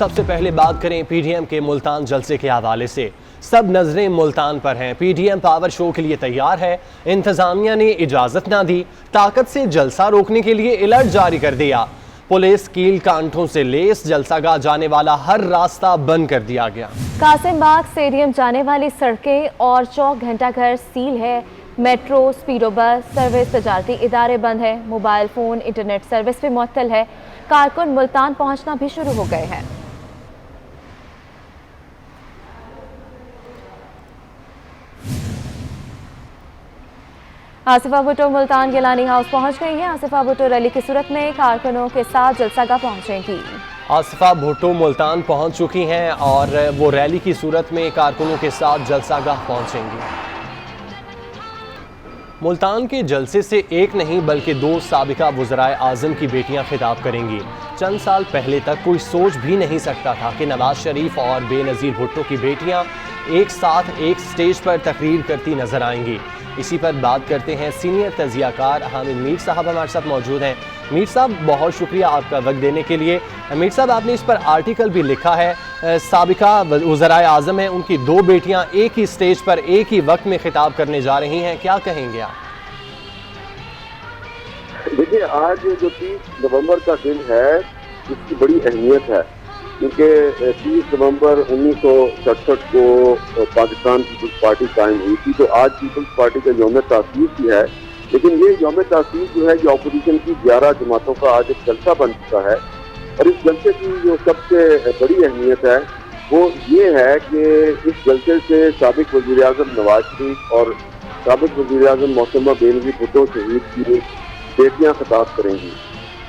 सबसे पहले बात करें पीडीएम के मुल्तान जलसे के हवाले से। सब नजरें मुल्तान पर हैं। पीडीएम पावर शो के लिए तैयार है। इंतजामिया ने इजाजत ना दी, ताकत से जलसा रोकने के लिए अलर्ट जारी कर दिया। पुलिस कील कांठों से लेस जलसागाह जाने वाला हर रास्ता बंद कर दिया गया। कासिम बाग स्टेडियम जाने वाली सड़कें और चौक घंटाघर सील है। मेट्रो, स्पीडो बस सर्विस, तजारती इदारे बंद है। मोबाइल फोन, इंटरनेट सर्विस भी मुअत्तल है। कारकुन मुल्तान पहुंचना भी शुरू हो गए हैं। आसिफा भुट्टो मुल्तान गिलानी हाउस पहुंच गई हैं। आसिफा भुट्टो रैली की सूरत में कारकुनों के साथ जलसागाह पहुंचेंगी। आसिफा भुट्टो मुल्तान पहुंच चुकी हैं और वो रैली की सूरत में कारकुनों के साथ जलसागाह पहुंचेंगी। मुल्तान के जलसे से एक नहीं बल्कि दो साबिका वज़राए आज़म की बेटियां खिताब करेंगी। चंद साल पहले तक कोई सोच भी नहीं सकता था कि नवाज शरीफ और बेनज़ीर भुट्टो की बेटियां एक साथ एक स्टेज पर तकरीर करती नजर आएंगी। इसी पर बात करते हैं सीनियर तजियाकार हामिद मीर साहब हमारे साथ मौजूद हैं। मीर साहब, बहुत शुक्रिया आपका वक्त देने के लिए। मीर साहब, आपने इस पर आर्टिकल भी लिखा है। साबिका वज़राए आज़म हैं, उनकी दो बेटियां एक ही स्टेज पर एक ही वक्त में खिताब करने जा रही हैं, क्या कहेंगे आप? देखिए, आज जो 30 नवंबर का दिन है इसकी बड़ी अहमियत है, क्योंकि 30 नवंबर 1967 को पाकिस्तान पीपल्स पार्टी कायम हुई थी। तो आज पीपल्स पार्टी का यौम तासीस भी है, लेकिन ये यौम तासीस जो है, ये अपोजिशन की 11 जमातों का आज एक जलसा बन चुका है। और इस जलसे की जो सबसे बड़ी अहमियत है वो ये है कि इस जलसे से साबिक वज़ीर आज़म नवाज शरीफ और साबिक वज़ीर आज़म मौसमा बेनज़ीर भुट्टो शहीद की बेटियां खिताब करेंगी।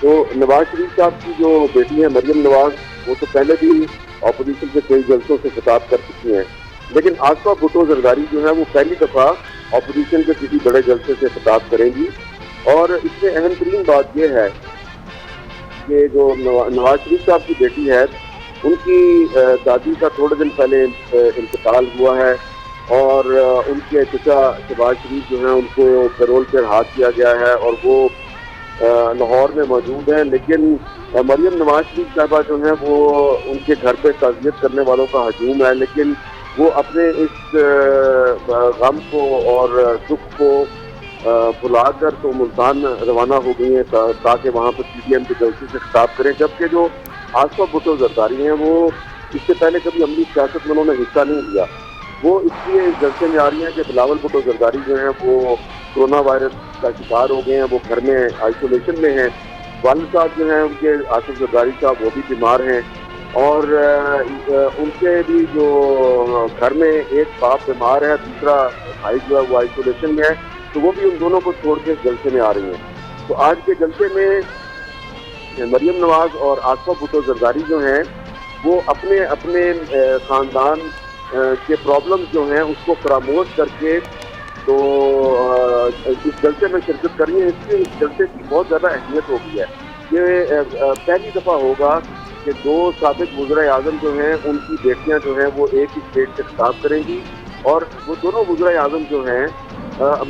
तो नवाज शरीफ साहब की जो बेटी है मरियम नवाज, वो तो पहले भी अपोजिशन के कई जलसों से खिताब कर चुकी हैं, लेकिन आसिफा भुट्टो जरदारी जो है वो पहली दफ़ा अपोजिशन के किसी बड़े जलसे से खिताब करेंगी। और इसमें अहम तरीन बात यह है कि जो नवाज शरीफ साहब की बेटी है, उनकी दादी का थोड़े दिन पहले इंतकाल हुआ है और उनके चचा शहबाज शरीफ जो हैं उनको पैरोल पर हाथ किया गया है और वो लाहौर में मौजूद हैं। लेकिन मरियम नवाज शरीफ साहबा जो हैं वो उनके घर पे ताज़ियत करने वालों का हजूम है, लेकिन वो अपने इस गम को और दुख को भुलाकर तो मुल्तान रवाना हो गई हैं ताकि वहाँ पर पीडीएम के जलसे से खिताब करें। जबकि जो आसिफा भुट्टो जरदारी हैं वो इससे पहले कभी अमली सियासत में उन्होंने हिस्सा नहीं लिया। वो इसलिए इस जलसे में आ रही हैं कि बिलावल भुट्टो जरदारी जो हैं वो कोरोना वायरस का शिकार हो गए हैं, वो घर में आइसोलेशन में हैं। वालिद साहब जो हैं उनके आसिफ जरदारी साहब, वो भी बीमार हैं और उनके भी जो घर में एक बाप बीमार है, दूसरा भाई जो है वो आइसोलेशन में है, तो वो भी उन दोनों को छोड़ के इस जलसे में आ रही हैं। तो आज के जलसे में मरियम नवाज और आसिफा भुट्टो जरदारी जो हैं वो अपने अपने ख़ानदान के प्रॉब्लम्स जो हैं उसको फरामोश करके तो इस जलसे में शिरकत कर रही है। इसलिए इस जलसे की बहुत ज़्यादा अहमियत हो गई है। ये पहली दफ़ा होगा कि दो साबिक वज़ीर आज़म जो हैं उनकी बेटियां जो हैं वो एक ही स्टेज से खिताब करेंगी। और वो दोनों वज़ीर आज़म जो हैं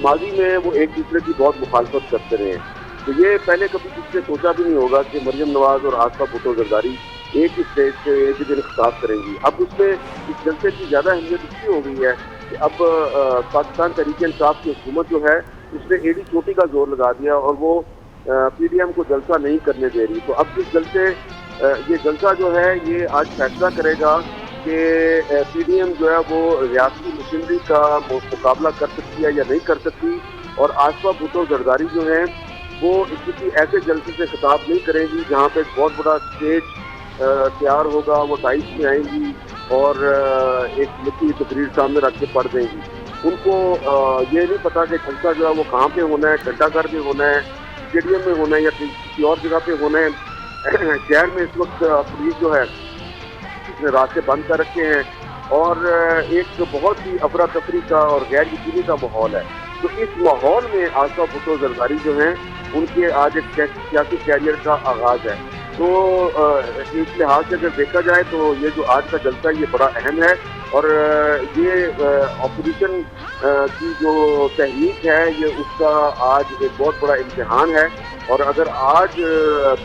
माजी में वो एक दूसरे की बहुत मुखालफत करते रहे हैं। तो ये पहले कभी किसी ने सोचा भी नहीं होगा कि मरियम नवाज और आसिफा भुट्टो जरदारी एक ही स्टेज से एक ही दिन खिताब करेंगी। अब उसमें इस जलसे की ज़्यादा अहमियत इसलिए हो गई है कि अब पाकिस्तान तहरीक-ए-इंसाफ की हुकूमत जो है उसने एड़ी चोटी का जोर लगा दिया और वो पीडीएम को जलसा नहीं करने दे रही। तो अब इस जलसे ये जलसा जो है ये आज फैसला करेगा कि पीडीएम जो है वो रियासती मशीनरी का मुकाबला कर सकती है या नहीं कर सकती। और आसिफा भुट्टो जरदारी जो है वो किसी ऐसे जलसे से खिताब नहीं करेंगी जहाँ पे बहुत बड़ा स्टेज तैयार होगा, वो टाइप में आएंगी और एक लिखी तकरीर सामने रख के पढ़ देंगी। उनको ये नहीं पता कि जलसा जो है वो कहाँ पे होना है, घंटाघर में होना है, स्टेडियम में होना है या किसी और जगह पे होना है। शहर में इस वक्त पुलिस जो है इसने रास्ते बंद कर रखे हैं और एक बहुत ही अफरा तफरी का और गैर यकीनी का माहौल है। तो इस माहौल में आसिफा भुट्टो जरदारी जो हैं उनके आज एक सियासी कैरियर का आगाज़ है। तो इस लिहाज से अगर देखा जाए तो ये जो आज का जलसा ये बड़ा अहम है और ये अपोजिशन की जो तहरीक है ये उसका आज एक बहुत बड़ा इम्तिहान है। और अगर आज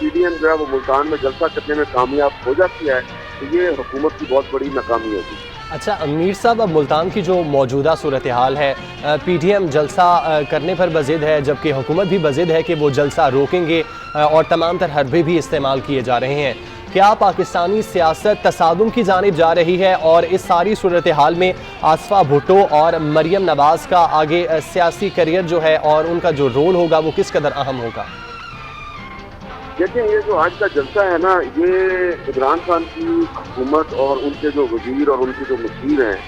पीडीएम जो है वो मुल्तान में जलसा करने में कामयाब हो जाती है तो ये हुकूमत की बहुत बड़ी नाकामी होगी। अच्छा मीर साहब, अब मुल्तान की जो मौजूदा सूरत हाल है, पीटीएम जलसा करने पर बज़िद है, जबकि हुकूमत भी बज़िद है कि वो जलसा रोकेंगे और तमाम तर हरबे भी इस्तेमाल किए जा रहे हैं। क्या पाकिस्तानी सियासत तसादुम की जानिब जा रही है और इस सारी सूरत हाल में आसफा भुट्टो और मरियम नवाज़ का आगे सियासी करियर जो है और उनका जो रोल होगा वो किस कदर अहम होगा? देखिए, ये जो आज का जलसा है ना, ये इमरान खान की हुकूमत और उनके जो वजीर और उनके जो मशीर हैं,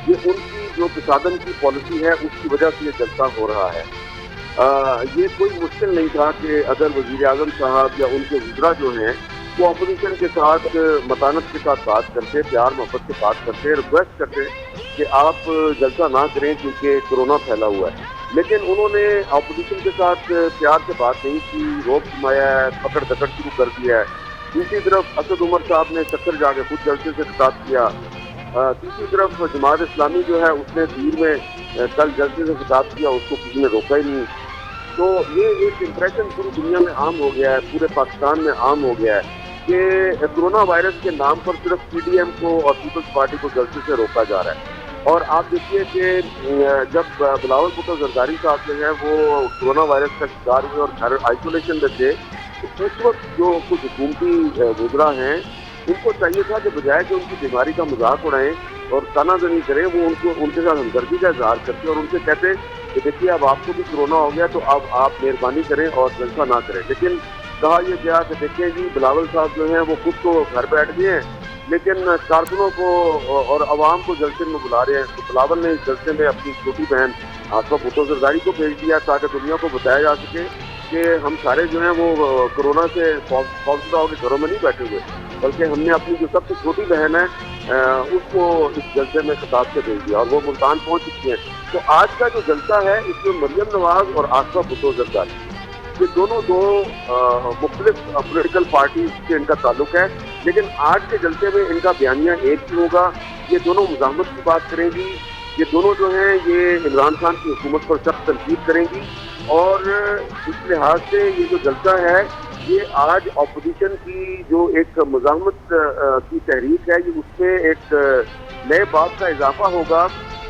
ये उनकी जो तसादम की पॉलिसी है उसकी वजह से ये जलसा हो रहा है। ये कोई मुश्किल नहीं था कि अगर वजीर आज़म साहब या उनके वज़रा जो हैं वो अपोजिशन के साथ मतानत के साथ बात करते, प्यार मोहब्बत से बात करते, रिक्वेस्ट करते कि आप जलसा ना करें क्योंकि कोरोना फैला हुआ है, लेकिन उन्होंने अपोजिशन के साथ प्यार से बात नहीं की, रोक जमाया है, पकड़ दकड़ शुरू कर दिया है। दूसरी तरफ असद उमर साहब ने चक्कर जाके खुद जलसे से खिताब किया। तीसरी तरफ जमात इस्लामी जो है उसने भीड़ में कल जलसे से खिताब किया, उसको किसी ने रोका ही नहीं। तो ये एक इम्प्रेशन पूरी दुनिया में आम हो गया है, पूरे पाकिस्तान में आम हो गया है कि कोरोना वायरस के नाम पर सिर्फ पीडीएम को और पीपल्स पार्टी को जलसे से रोका जा रहा है। और आप देखिए कि जब बिलावल भुट्टो जरदारी साहब जो है वो कोरोना वायरस का शिकार हुए और घर आइसोलेशन में थे, तो उस वक्त जो कुछ हुकूमती वज़रा हैं उनको चाहिए था कि बजाय कि उनकी बीमारी का मजाक उड़ाएं और तानाजनी करें, वो उनके साथ हमदर्दी का इजहार करते और उनसे कहते कि देखिए अब आपको भी कोरोना हो गया तो अब आप मेहरबानी करें और जलसा ना करें। लेकिन कहा यह गया कि देखिए जी, बिलावल साहब जो हैं वो खुद तो घर बैठ गए हैं लेकिन कारकुनों को और अवाम को जलसे में बुला रहे हैं। तो बिलावल ने इस जलसे में अपनी छोटी बहन आसफा भुट्टो जरदारी को भेज दिया ताकि दुनिया को बताया जा सके कि हम सारे जो हैं वो कोरोना से खौफजदा होकर घरों में नहीं बैठे हुए, बल्कि हमने अपनी जो सबसे छोटी बहन है उसको इस जलसे में खिताब से भेज दिया और वो मुल्तान पहुँच चुकी हैं। तो आज का जो जलसा है इसमें मरियम नवाज और आसफा भुट्टो जरदारी ये दोनों दो मुख्तलिफ पॉलिटिकल पार्टी से इनका ताल्लुक है, लेकिन आज के जलसे में इनका बयानिया एक ही होगा। ये दोनों मुज़ाहमत की बात करेंगी, ये दोनों जो हैं ये इमरान खान की हुकूमत पर सख्त तनकीद करेंगी और इस लिहाज से ये जो जलसा है ये आज अपोजिशन की जो एक मुज़ाहमत की तहरीक है ये उसमें एक नए बात का इजाफा होगा,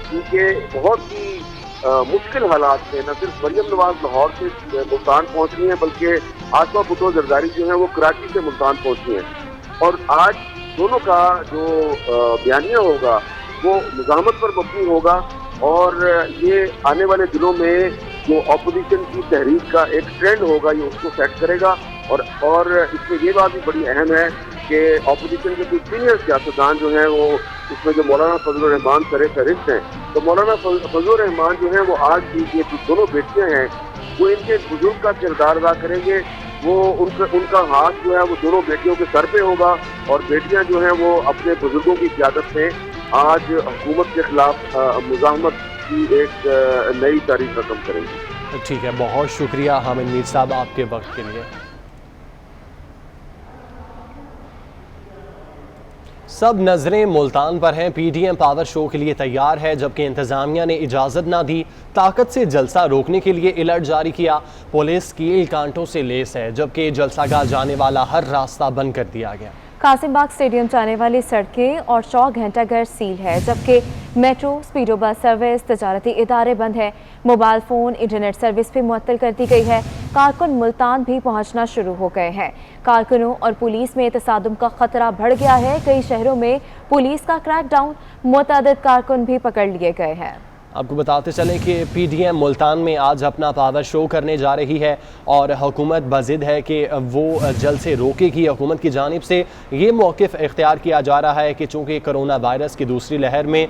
क्योंकि बहुत ही मुश्किल हालात में न सिर्फ मरियम नवाज लाहौर से मुल्तान पहुँच रही हैं बल्कि आसफा भुट्टो जरदारी जो है वो कराची से मुल्तान पहुँची हैं। और आज दोनों का जो बयानिया होगा वो मुज़ाहमत पर मबनी होगा और ये आने वाले दिनों में जो अपोजिशन की तहरीक का एक ट्रेंड होगा ये उसको सेट करेगा। और इसमें ये बात भी बड़ी अहम है कि अपोजिशन के कुछ सीनियर सियासतदान जो हैं वो इसमें जो मौलाना फजल रहमान सरे फहरिस्त हैं, तो मौलाना फजल रहमान जो हैं वो आज की ये दोनों बेटियां हैं वो इनके बुजुर्ग का किरदार अदा करेंगे। वो उनका हाथ जो है वो दोनों बेटियों के सर पे होगा और बेटियां जो हैं वो अपने बुजुर्गों की क़यादत में आज हुकूमत के खिलाफ मुज़ाहमत की एक नई तारीख रकम करेंगी। ठीक है, बहुत शुक्रिया हामिद मीर साहब आपके वक्त के लिए। सब नजरें मुल्तान पर हैं। पीडीएम पावर शो के लिए तैयार है, जबकि इंतजामिया ने इजाज़त ना दी। ताकत से जलसा रोकने के लिए अलर्ट जारी किया। पुलिस कील कांटों से लेस है, जबकि जलसागाह जाने वाला हर रास्ता बंद कर दिया गया। कासिम बाग स्टेडियम जाने वाली सड़कें और चौक घंटाघर सील है, जबकि मेट्रो, स्पीडो बस सर्विस, तजारती इदारे बंद है। मोबाइल फ़ोन, इंटरनेट सर्विस भी मुअत्तल कर दी गई है। कारकुन मुल्तान भी पहुंचना शुरू हो गए हैं। कारकुनों और पुलिस में तसादुम का खतरा बढ़ गया है। कई शहरों में पुलिस का क्रैकडाउन, मुतअद्दिद कारकुन भी पकड़ लिए गए हैं। आपको बताते चलें कि पीडीएम मुल्तान में आज अपना पावर शो करने जा रही है और हुकूमत बज़िद है कि वो जल्द से रोकेगी। हुकूमत की जानिब से ये मौक़िफ़ इख्तियार किया जा रहा है कि चूँकि कोरोना वायरस की दूसरी लहर में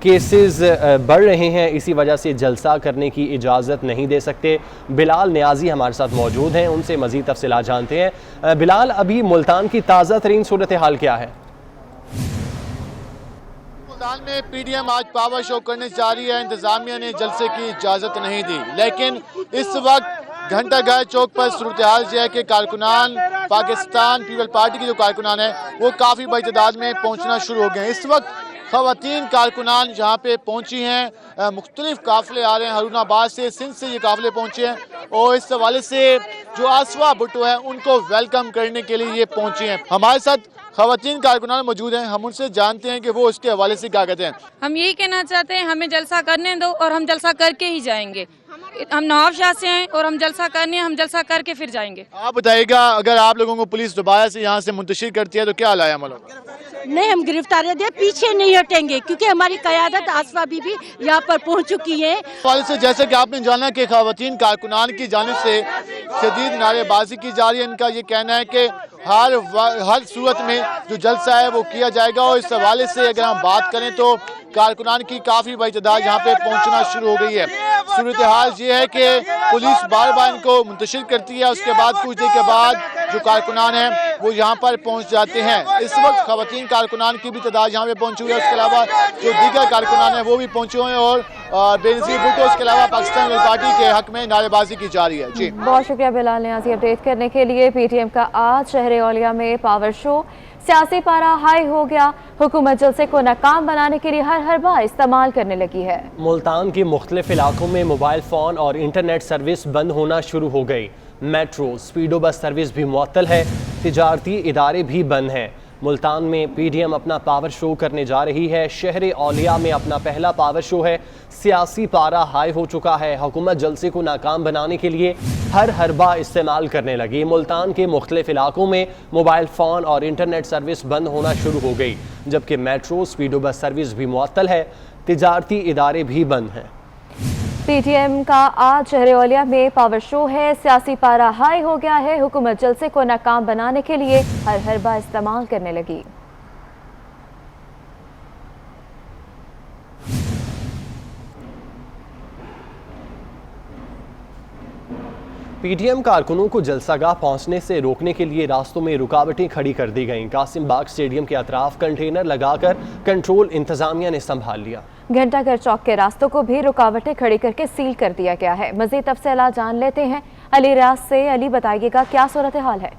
केसेस बढ़ रहे हैं, इसी वजह से जलसा करने की इजाज़त नहीं दे सकते। बिलाल नियाज़ी हमारे साथ मौजूद हैं, उनसे मज़ीद तफ़सीलात जानते हैं। बिलाल, अभी मुल्तान की ताज़ा तरीन सूरत हाल क्या है? मुल्तान में पीडीएम आज पावर शो करने जा रही है। इंतजामिया ने जलसे की इजाज़त नहीं दी, लेकिन इस वक्त घंटाघर चौक पर सूरत हाल यह है कि कारकुनान पाकिस्तान पीपल पार्टी के जो कारकुनान है वो काफ़ी बड़ी तादाद में पहुंचना शुरू हो गए हैं। इस वक्त ख़वातीन कारकुनान यहाँ पे पहुँची हैं। मुख्तलिफ काफ़िले आ रहे हैं, हारूनाबाद से, सिंध से ये काफ़िले पहुँचे हैं और इस हवाले से जो आसवा भुट्टो है उनको वेलकम करने के लिए ये पहुँचे हैं। हमारे साथ ख़वातीन कारकुनान मौजूद हैं, हम उनसे जानते हैं कि वो इसके हवाले से क्या कहते हैं। हम यही कहना चाहते हैं, हमें जलसा करने दो और हम जलसा करके ही जाएंगे। हम नवाब शाह से हैं और हम जलसा करने, हम जलसा करके फिर जाएंगे। आप बताइएगा, अगर आप लोगों को पुलिस दोबारा से यहाँ से मुंतशिर करती है तो क्या लाया अमल होगा? नहीं, हम गिरफ्तारी दे पीछे नहीं हटेंगे क्योंकि हमारी क़यादत आसफा बीबी यहाँ पर पहुँच चुकी है। हवाले से जैसे कि आपने जाना कि ख़वातीन कारकुनान की जानिब से शदीद नारेबाजी की जा रही है। इनका ये कहना है कि हर सूरत में जो जलसा है वो किया जाएगा और इस हवाले से अगर हम बात करें तो कारकुनान की काफ़ी बड़ी तादाद यहाँ पे पहुँचना शुरू हो गई है। सूरत हाल ये है कि पुलिस बार बार इनको मुंतशिर करती है, उसके बाद कुछ देर के बाद जो कारकुनान हैं वो यहाँ पर पहुँच जाते हैं। इस वक्त ख़वातीन कारकुनान की भी तादाद यहाँ पे पहुँची हुई है, उसके अलावा जो दीगर कारकुनान हैं वो भी पहुँचे हुए हैं और बेनज़ीर भुट्टो उसके अलावा पाकिस्तान पार्टी के हक में नारेबाजी की जा रही है। जी बहुत शुक्रिया बिलाल नियाज़ी अपडेट करने के लिए। PTM का आज शहर औलिया में पावर शो, सियासी पारा हाई हो गया, हुकूमत जलसे को नाकाम बनाने के लिए हर बार इस्तेमाल करने लगी है। मुल्तान के मुख्तलिफ इलाकों में मोबाइल फ़ोन और इंटरनेट सर्विस बंद होना शुरू हो गई। मेट्रो, स्पीडो बस सर्विस भी मुअत्तल है, तिजारती इदारे भी बंद हैं। मुल्तान में PTM अपना पावर शो करने जा रही है। शहर औलिया में अपना पहला पावर शो है। सियासी पारा हाई हो चुका है, हुकूमत जलसे को नाकाम बनाने के लिए हर हरबा इस्तेमाल करने लगी। मुल्तान के मुख्तलिफ इलाकों में मोबाइल फ़ोन और इंटरनेट सर्विस बंद होना शुरू हो गई, जबकि मेट्रो, स्पीडो बस सर्विस भी मुअत्तल है, तिजारती इदारे भी बंद हैं। PTM का आज शहर औलिया में पावर शो है, सियासी पारा हाई हो गया है, हुकूमत जलसे को नाकाम बनाने के लिए हर हरबा इस्तेमाल करने लगी। PTM कारकुनों को जलसागाह पहुंचने से रोकने के लिए रास्तों में रुकावटें खड़ी कर दी गईं। कासिम बाग स्टेडियम के अतराफ कंटेनर लगाकर कंट्रोल इंतजामिया ने संभाल लिया। घंटाघर चौक के रास्तों को भी रुकावटें खड़ी करके सील कर दिया गया है। मजीद तफसीलात जान लेते हैं अली रियाज से। अली, बताइएगा क्या सूरत हाल है?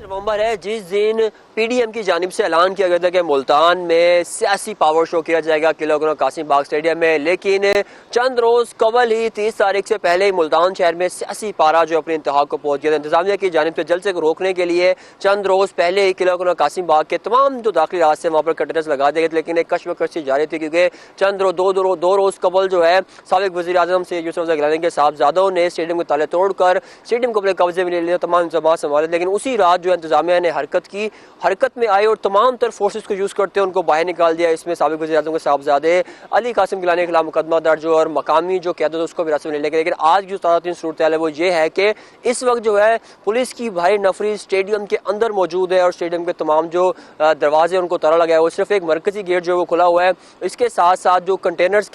नवंबर है जिस दिन PTM की जानिब से ऐलान किया गया था कि मुल्तान में सियासी पावर शो किया जाएगा किला कासिम बाग स्टेडियम में, लेकिन चंद रोज कबल ही 30 तारीख से पहले ही मुल्तान शहर में सियासी पारा जो अपने इंतहा को पहुंच गया था। इंतजामिया की जानिब से जलसे को रोकने के लिए चंद रोज पहले ही किला कासिम बाग के तमाम जो दाखिली रास्ते वहाँ पर कंटेनर्स लगा दिए गए थे, लेकिन एक कशमकश जारी थी क्योंकि चंद दो रोज कबल जो है साबिक वज़ीर आज़म से यूसुफ गिलानी के साहबजादों ने स्टेडियम के ताले तोड़कर स्टेडियम को अपने कब्जे में ले लिया, तमाम इंतजाम संभाले। लेकिन उसी रात जो इंतजामिया ने हरकत में आए और तमाम तरह फोर्सेस को यूज करते उनको बाहर निकाल दिया। इसमें साबिक वज़ीर आज़म के साहबजादे अली कासिम गिलानी के खिलाफ मुकदमा दर्ज हो और मकामी जो क़यादत उसको भी हिरासत में ले गए। लेकिन आज जो ताज़ा सूरत है वो ये है कि इस वक्त जो है पुलिस की भारी नफरी स्टेडियम के अंदर मौजूद है और स्टेडियम के तमाम जो दरवाजे उनको ताला लगा है वो सिर्फ एक मरकजी गेट जो है वो खुला हुआ है। इसके साथ साथ जो कंटेनर्स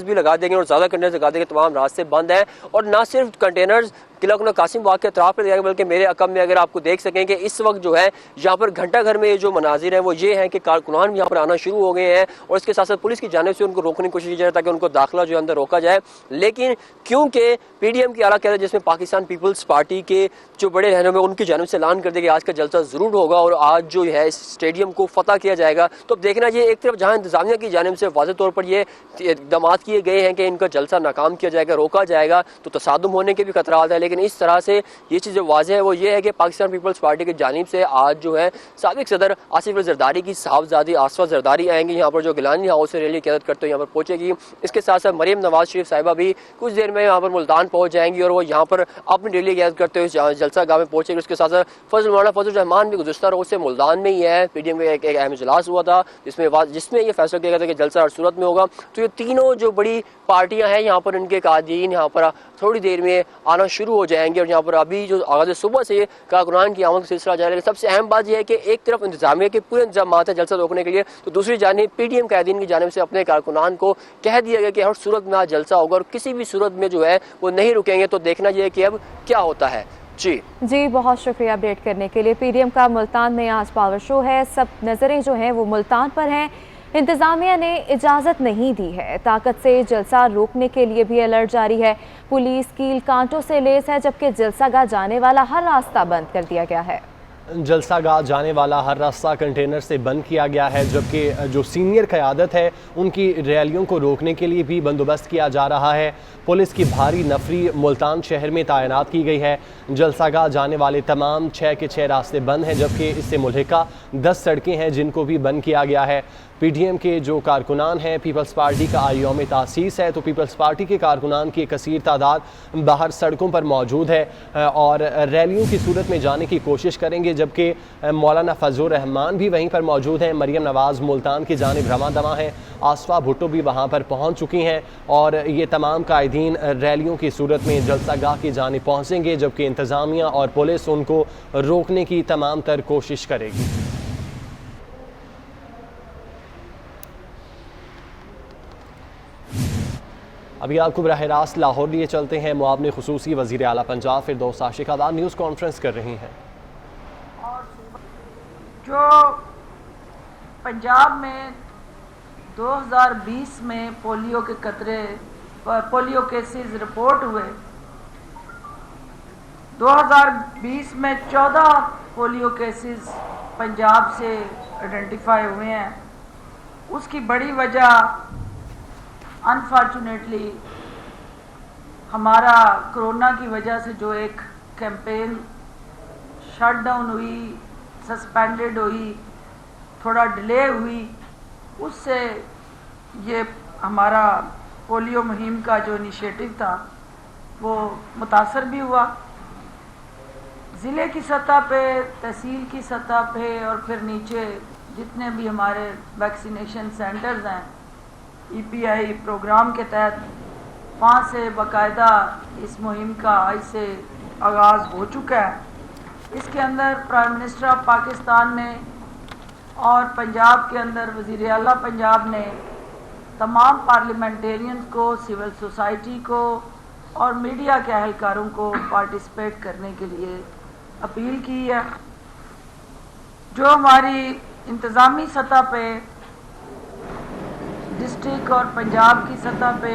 भी लगा देंगे और ज़्यादा कंटेनर्स लगा देंगे, तमाम रास्ते बंद हैं। और ना सिर्फ कंटेनर्स किला कासिम बाग के अतराफ पर दिया, बल्कि मेरे अकब में अगर आपको देख सकें कि इस वक्त जो है यहाँ पर घंटा घर में जो मनाजिर हैं वो ये हैं कि कारकुनान यहाँ पर आना शुरू हो गए हैं और इसके साथ साथ पुलिस की जानिब से उनको रोकने की कोशिश की जाए ताकि उनको दाखिला जो है अंदर रोका जाए। लेकिन क्योंकि PTM की आला क़यादत जिसमें पाकिस्तान पीपल्स पार्टी के जो बड़े रहनुमा उनकी जानिब से ऐलान कर दिया कि आज का जलसा ज़रूर होगा और आज जो है इस स्टेडियम को फतह किया जाएगा। तो अब देखना ये एक तरफ जहाँ इंतजामिया की जानिब से वाज़ेह तौर पर ये इक़दाम किए गए हैं कि इनका जलसा नाकाम किया जाएगा, रोका जाएगा, तो तसादुम होने के भी खतरात है। लेकिन इस तरह से ये चीज़ जो वाज़ेह है वो ये है कि पाकिस्तान पीपल्स पार्टी की जानिब से आज जो है साबिक सदर आसिफ अली जरदारी की साहबजादी आसफा जरदारी आएंगी यहाँ पर, जो गिलानी हाउस से रैली क़यादत करते हुए यहाँ पर पहुँचेगी। इसके साथ साथ मरीम नवाज शरीफ साहिबा भी कुछ देर में यहाँ पर मुल्तान पहुँच जाएंगी और वो यहाँ पर अपनी रैली क़यादत करते हुए जलसा गाह में पहुँचेगी। उसके साथ साथ फजल रहमान भी गुज़श्ता रोज़ से मुल्तान में ही है। PTM में एक अहम इजलास हुआ था जिसमें ये फैसला किया गया था कि जलसा हर सूरत में होगा। तो ये तीनों जो बड़ी पार्टियां हैं यहाँ पर इनके कादीन यहाँ पर थोड़ी देर में आना शुरू हो जाएंगे और यहाँ पर अभी जो आगाज़ सुबह से कारकुनान की आमद का सिलसिला जारी है। सबसे अहम बात यह है कि एक तरफ इंतजामिया के पूरे इंतजाम है जलसा रोकने के लिए, तो दूसरी जानिब PTM कायदीन की जानिब से अपने कारकुनान को कह दिया गया कि हर सूरत में आज जलसा होगा और किसी भी सूरत में जो है वो नहीं रुकेंगे। तो देखना यह है कि अब क्या होता है। जी बहुत शुक्रिया अपडेट करने के लिए। PTM का मुल्तान में आज पावर शो है, सब नज़रें जो हैं वो मुल्तान पर हैं। इंतज़ामिया ने इजाज़त नहीं दी है, ताकत से जलसा रोकने के लिए भी अलर्ट जारी है। पुलिस कील कांटों से लेस है, जबकि जलसागाह जाने वाला हर रास्ता बंद कर दिया गया है। जलसागाह जाने वाला हर रास्ता कंटेनर से बंद किया गया है, जबकि जो सीनियर क़यादत है उनकी रैलियों को रोकने के लिए भी बंदोबस्त किया जा रहा है। पुलिस की भारी नफरी मुल्तान शहर में तैनात की गई है। जलसागाह जाने वाले तमाम 6 के 6 रास्ते बंद हैं, जबकि इससे मुल्हिका 10 सड़कें हैं जिनको भी बंद किया गया है। PDM के जो कारकुनान हैं, पीपल्स पार्टी का आज यौम तासीस है, तो पीपल्स पार्टी के कारकुनान की एक कसीर तादाद बाहर सड़कों पर मौजूद है और रैलियों की सूरत में जाने की कोशिश करेंगे, जबकि मौलाना फजलुर रहमान भी वहीं पर मौजूद हैं। मरियम नवाज़ मुल्तान की जानिब रवां दवा हैं, आसफा भुट्टो भी वहाँ पर पहुँच चुकी हैं और ये तमाम कायदीन रैलियों की सूरत में जलसागाह की जानिब पहुँचेंगे, जबकि इंतज़ामिया और पुलिस उनको रोकने की तमाम तर कोशिश करेगी। अभी आपको बराह रास्त लाहौर लिए चलते हैं। मुआवने खुसूसी वज़ीर आला पंजाब फिरदौस आशिकाबाद न्यूज़ कॉन्फ्रेंस कर रही हैं। जो पंजाब में 2020 में पोलियो केसेस रिपोर्ट हुए, 2020 में 14 पोलियो केसेस पंजाब से आइडेंटिफाई हुए हैं। उसकी बड़ी वजह अनफॉर्चुनेटली हमारा कोरोना की वजह से जो एक कैंपेन शटडाउन हुई, सस्पेंडेड हुई, थोड़ा डिले हुई, उससे ये हमारा पोलियो मुहिम का जो इनिशिएटिव था वो मुतासर भी हुआ। ज़िले की सतह पे, तहसील की सतह पे और फिर नीचे जितने भी हमारे वैक्सीनेशन सेंटर्स हैं, EPI प्रोग्राम के तहत वहाँ से बाकायदा इस मुहिम का आज से आगाज़ हो चुका है। इसके अंदर प्राइम मिनिस्टर ऑफ पाकिस्तान ने और पंजाब के अंदर वज़ीर आला पंजाब ने तमाम पार्लियामेंटेरियंस को, सिविल सोसाइटी को और मीडिया के अहलकारों को पार्टिसिपेट करने के लिए अपील की है। जो हमारी इंतज़ामी सतह पे, डिस्ट्रिक्ट और पंजाब की सतह पे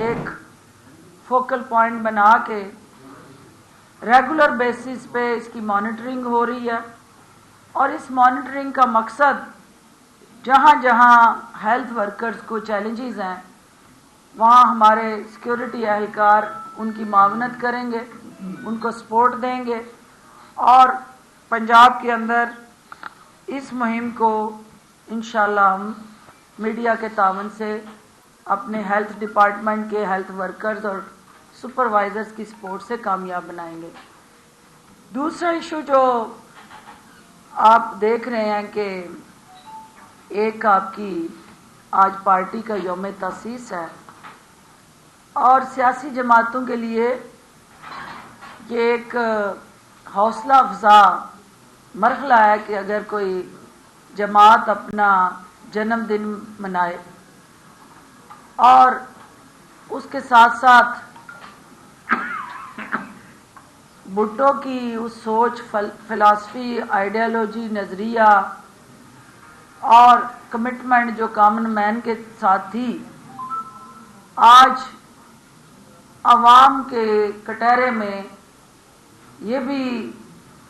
एक फोकल पॉइंट बना के रेगुलर बेसिस पे इसकी मॉनिटरिंग हो रही है और इस मॉनिटरिंग का मकसद जहाँ जहाँ हेल्थ वर्कर्स को चैलेंजेस हैं वहाँ हमारे सिक्योरिटी एहलकार उनकी मावनत करेंगे, उनको सपोर्ट देंगे और पंजाब के अंदर इस मुहिम को इंशाल्लाह हम मीडिया के तावन से अपने हेल्थ डिपार्टमेंट के हेल्थ वर्कर्स और सुपरवाइजर्स की सपोर्ट से कामयाब बनाएंगे। दूसरा इशू जो आप देख रहे हैं कि एक आपकी आज पार्टी का यौम तासीस है और सियासी जमातों के लिए ये एक हौसला अफजा मरहला है कि अगर कोई जमात अपना जन्मदिन मनाए और उसके साथ साथ भुट्टो की उस सोच, फिलॉसफी, आइडियोलॉजी, नज़रिया और कमिटमेंट जो कॉमन मैन के साथ थी, आज अवाम के कटहरे में ये भी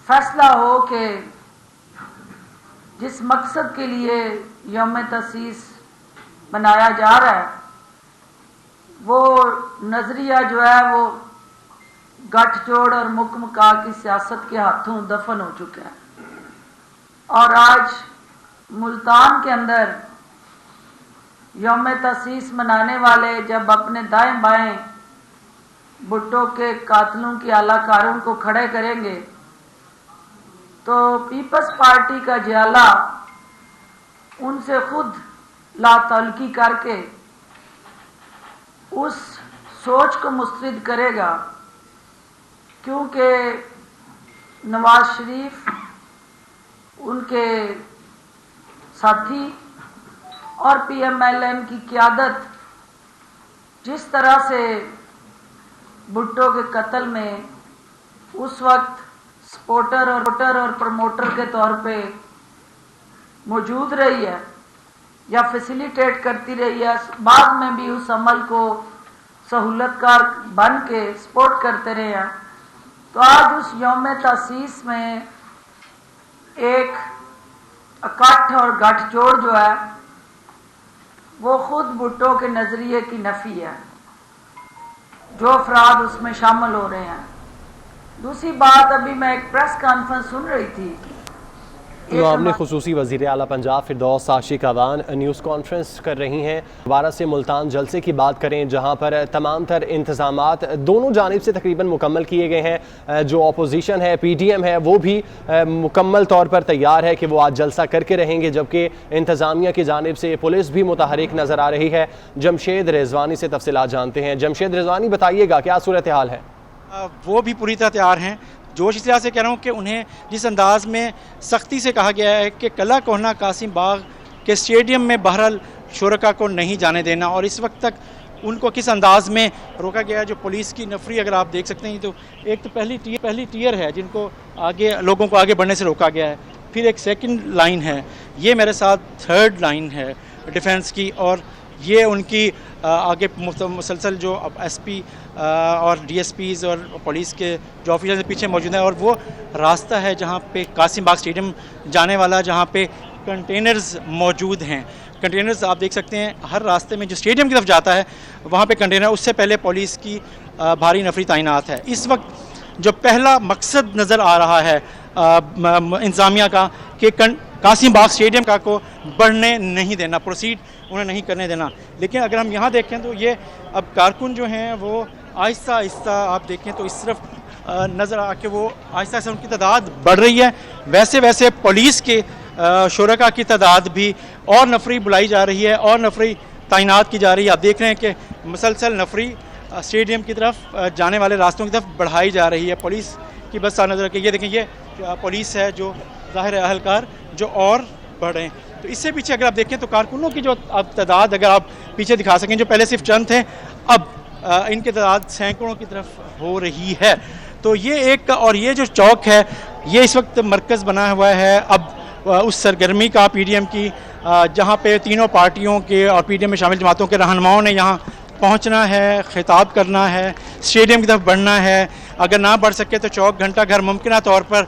फैसला हो कि जिस मकसद के लिए यौम तसीस मनाया जा रहा है वो नज़रिया जो है वो गठजोड़ और मुकमका की सियासत के हाथों दफन हो चुका है और आज मुल्तान के अंदर यौम तसीस मनाने वाले जब अपने दाएं बाएं भुट्टो के कातलों की आलाकारों को खड़े करेंगे तो पीपल्स पार्टी का जियाला उनसे खुद लातल्की करके उस सोच को मुस्तरद करेगा, क्योंकि नवाज शरीफ, उनके साथी और PMLN की क़यादत जिस तरह से भुट्टो के कत्ल में उस वक्त सपोर्टर और प्रमोटर के तौर पे मौजूद रही है या फैसिलिटेट करती रही है, बाद में भी उस अमल को सहूलतकार बन के सपोर्ट करते रहे हैं, तो आज उस यौम तासीस में एक इकट्ठ और गठजोड़ जो है वो खुद भुट्टो के नज़रिए की नफ़ी है, जो अफराद उसमें शामिल हो रहे हैं। दूसरी बात, अभी मैं एक प्रेस कॉन्फ्रेंस सुन रही थी, नवाब ने खुसूसी वज़ीर आला पंजाब फिरदौस साशिक अवान न्यूज़ कॉन्फ्रेंस कर रही हैं। दोबारा से मुल्तान जलसे की बात करें जहां पर तमाम तर इंतज़ामात दोनों जानिब से तकरीबन मुकम्मल किए गए हैं। जो अपोजिशन है PDM है वो भी मुकम्मल तौर पर तैयार है कि वो आज जलसा करके रहेंगे, जबकि इंतज़ामिया की जानिब से पुलिस भी मुतहरिक नज़र आ रही है। जमशेद रिजवानी से तफसीलात जानते हैं। जमशेद रिजवानी, बताइएगा क्या सूरत हाल है? वो भी पूरी तरह तैयार हैं। जोश इस तरह से कह रहा हूँ कि उन्हें जिस अंदाज़ में सख्ती से कहा गया है कि कला कोहना कासिम बाग के स्टेडियम में बहरहाल शुरका को नहीं जाने देना, और इस वक्त तक उनको किस अंदाज़ में रोका गया है। जो पुलिस की नफरी अगर आप देख सकते हैं, तो एक तो पहली टीयर है जिनको आगे लोगों को आगे बढ़ने से रोका गया है, फिर एक सेकंड लाइन है, ये मेरे साथ थर्ड लाइन है डिफेंस की, और ये उनकी आगे मुसलसल जो SP और DSPs और पुलिस के जो ऑफिसर्स पीछे मौजूद हैं, और वो रास्ता है जहाँ पे कासिम बाग स्टेडियम जाने वाला, जहाँ पे कंटेनर्स मौजूद हैं। कंटेनर्स आप देख सकते हैं हर रास्ते में जो स्टेडियम की तरफ जाता है वहाँ पे कंटेनर, उससे पहले पुलिस की भारी नफरी तैनात है। इस वक्त जो पहला मकसद नज़र आ रहा है इंतज़ामिया का कि कासिम बाग स्टेडियम का को बढ़ने नहीं देना, प्रोसीड उन्हें नहीं करने देना। लेकिन अगर हम यहाँ देखें तो ये अब कारकुन जो हैं वो आहिस्ता आहिस्ता आप देखें तो इस तरफ नज़र आके वो आहिस्ता आहिस्ता उनकी तादाद बढ़ रही है। वैसे वैसे पुलिस के शुरका की तादाद भी और नफरी बुलाई जा रही है और नफरी तैनात की जा रही है। आप देख रहे हैं कि मुसलसल नफरी स्टेडियम की तरफ जाने वाले रास्तों की तरफ बढ़ाई जा रही है। पुलिस की बस नज़र रखिए, ये देखें ये पुलिस है जो ज़ाहिर अहलकार जो और बढ़ रहे हैं। तो इससे पीछे अगर आप देखें तो कारकुनों की जो अब तादाद अगर आप पीछे दिखा सकें, जो पहले सिर्फ चंद थे अब इनकी तादाद सैकड़ों की तरफ हो रही है। तो ये एक, और ये जो चौक है ये इस वक्त मरकज़ बना हुआ है अब उस सरगर्मी का PDM की, जहाँ पे तीनों पार्टियों के और PDM में शामिल जमातों के रहनुमाओं ने यहाँ पहुँचना है, खिताब करना है, स्टेडियम की तरफ बढ़ना है। अगर ना बढ़ सके तो चौक घंटा घर मुमकिन तौर पर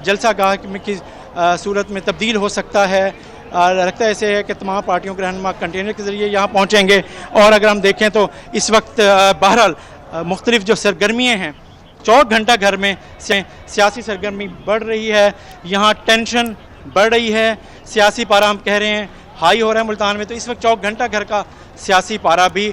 जलसा गाह की सूरत में तब्दील हो सकता है। लगता है ऐसे है कि तमाम पार्टियों के रहनुमा कंटेनर के ज़रिए यहाँ पहुँचेंगे। और अगर हम देखें तो इस वक्त बहरहाल मुख्तलिफ जो सरगर्मियाँ हैं चौक घंटा घर में सियासी सरगर्मी बढ़ रही है, यहाँ टेंशन बढ़ रही है, सियासी पारा हम कह रहे हैं हाई हो रहा है मुल्तान में। तो इस वक्त चौक घंटा घर का सियासी पारा भी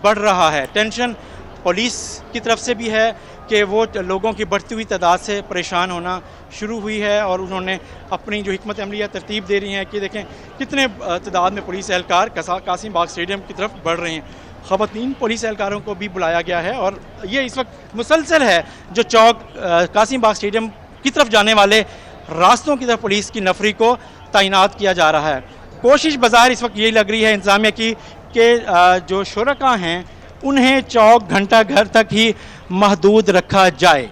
बढ़ रहा है। टेंशन पुलिस की तरफ से भी है कि वो लोगों की बढ़ती हुई तादाद से परेशान होना शुरू हुई है और उन्होंने अपनी जो हिकमत अमलिया तरतीब दे रही हैं कि देखें कितने तादाद में पुलिस एहलकार कासिम बाग स्टेडियम की तरफ बढ़ रहे हैं। ख़वातीन पुलिस एहलकारों को भी बुलाया गया है और ये इस वक्त मुसलसल है जो चौक कासिम बाग स्टेडियम की तरफ जाने वाले रास्तों की तरफ पुलिस की नफरी को तैनात किया जा रहा है। कोशिश बाज़ार इस वक्त यही लग रही है इंतज़ामिया की कि जो शुरका हैं उन्हें चौक घंटा घर तक ही महदूद रखा जाए।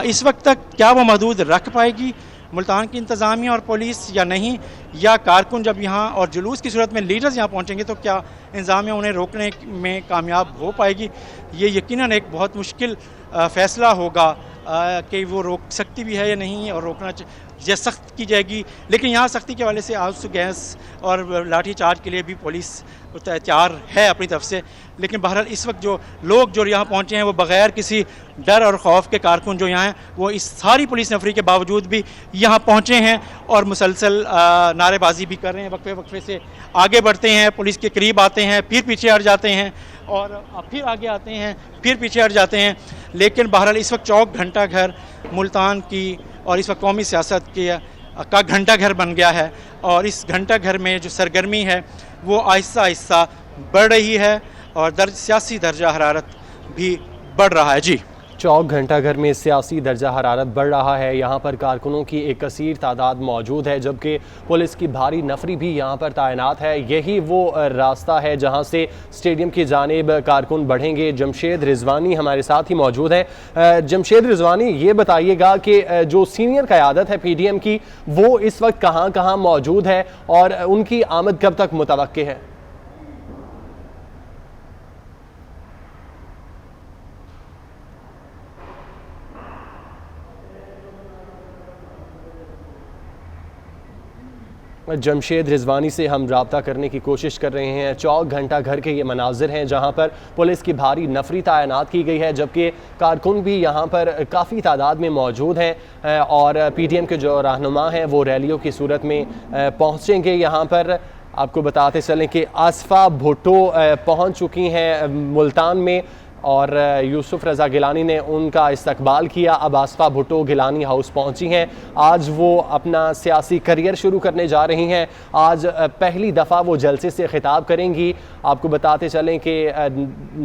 इस वक्त तक क्या वो महदूद रख पाएगी मुल्तान की इंतज़ामिया और पुलिस या नहीं, या कारकुन जब यहाँ और जुलूस की सूरत में लीडर्स यहाँ पहुँचेंगे तो क्या इंतज़ामिया उन्हें रोकने में कामयाब हो पाएगी? ये यकीनन एक बहुत मुश्किल फ़ैसला होगा कि वो रोक सकती भी है या नहीं, और रोकना या सख्त की जाएगी। लेकिन यहाँ सख्ती के वाले से आंसू गैस और लाठी चार्ज के लिए भी पुलिस तैयार है अपनी तरफ से। लेकिन बहरहाल इस वक्त जो लोग जो यहाँ पहुँचे हैं वो बग़ैर किसी डर और खौफ के कारकुन जो यहाँ हैं वो इस सारी पुलिस नफरी के बावजूद भी यहाँ पहुँचे हैं और मुसलसल नारेबाजी भी कर रहे हैं। वक्फे वक्फे से आगे बढ़ते हैं, पुलिस के करीब आते हैं, फिर पीछे हट जाते हैं और फिर आगे आते हैं, फिर पीछे हट जाते हैं। लेकिन बहरहाल इस वक्त चौक घंटा घर मुल्तान की और इस वक्त कौमी सियासत का घंटा घर बन गया है और इस घंटा घर में जो सरगर्मी है वो आहिस्ता आहिस्ता बढ़ रही है और सियासी दर्जा हरारत भी बढ़ रहा है। जी, चौक घंटा घर में सियासी दर्जा हरारत बढ़ रहा है। यहाँ पर कारकुनों की एक कसीर तादाद मौजूद है, जबकि पुलिस की भारी नफरी भी यहाँ पर तैनात है। यही वो रास्ता है जहाँ से स्टेडियम की जानिब कारकुन बढ़ेंगे। जमशेद रिजवानी हमारे साथ ही मौजूद है। जमशेद रिजवानी, ये बताइएगा कि जो सीनियर क़यादत है PDM की वो इस वक्त कहाँ कहाँ मौजूद है और उनकी आमद कब तक मुतवक्के है? जमशेद रिजवानी से हम रब्ता करने की कोशिश कर रहे हैं। चौक घंटा घर के ये मनाजिर हैं जहां पर पुलिस की भारी नफरी तैनात की गई है, जबकि कारकुन भी यहां पर काफ़ी तादाद में मौजूद हैं और PDM के जो रहनुमा हैं वो रैलियों की सूरत में पहुंचेंगे। यहां पर आपको बताते चलें कि आसफ़ा भुट्टो पहुंच चुकी हैं मुल्तान में और यूसुफ रज़ा गिलानी ने उनका इस्तकबाल किया। अब आसफ़ा भुट्टो गिलानी हाउस पहुंची हैं। आज वो अपना सियासी करियर शुरू करने जा रही हैं। आज पहली दफ़ा वो जलसे से ख़िताब करेंगी। आपको बताते चलें कि